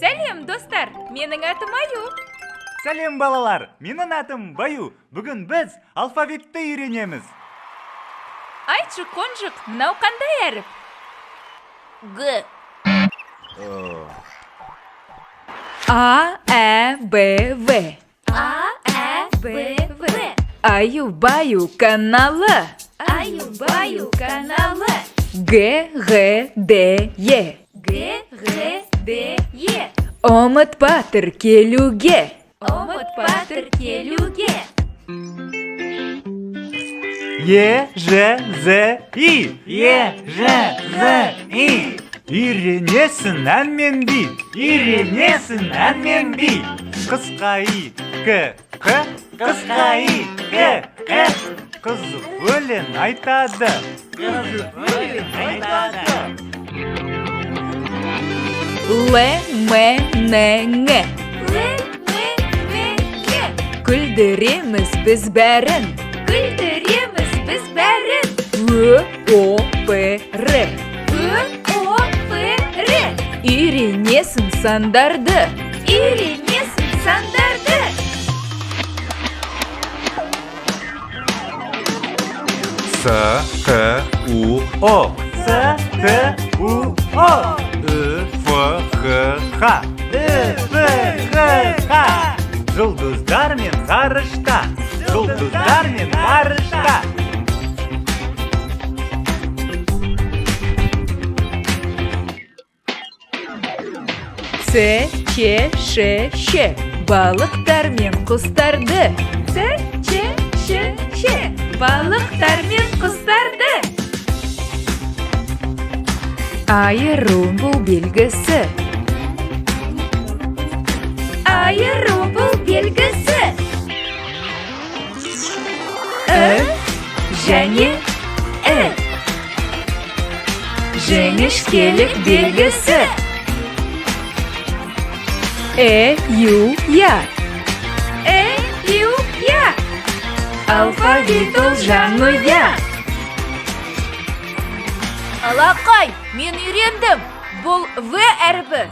Сәлем, достар, менің атым Аю. Сәлем балалар, менің атым Баю. Бүгін біз алфавитті үйренеміз. Айтшы, қонжық, мынау қандай әріп? Г. А, Ә, Б, В. А, Ә, Б, В. Аю-баю каналы. Аю-баю каналы. Г, Г, Д, Е. Г, Г, Д, Е. Омыт батыр келуге. Омыт батыр келуге. Е, Ж, З, И. Е, Ж, З, И. Үйренесің ән мен би. Үйренесің ән мен би. Қысқа И, К, Қ. Қысқа И, К, Қ. Қыз өлең айтады. Қыз өлең айтады. Л, М, Н, Ң. Л, М, Н, Ң. Күлдіреміз біз бәрін. Күлдіреміз біз бәрін. Ö, О, П, Р. Ö, О, П, Р. Үйренесің сандарды. Үйренесің сандарды. С, Т, У, О. С, Т, У, О. Ü, F, H, H. Ü, F, H, H. Жұлдыздар мен ғарышта. Жұлдыздар мен ғарышта. С, Ч, Ш, Ш. Балықтар мен құстарды. С, Ч, Ш, Ш. Балықтар мен құстарды. Айыру бұл белгісі. Айыру бұл белгісі. Ү, және Ү. Жіңішкелік белгісі. Ю, Я. Ю, Я. Алфавит ол жанұя. Алақай, мен үйрендім. Бұл В әрбі.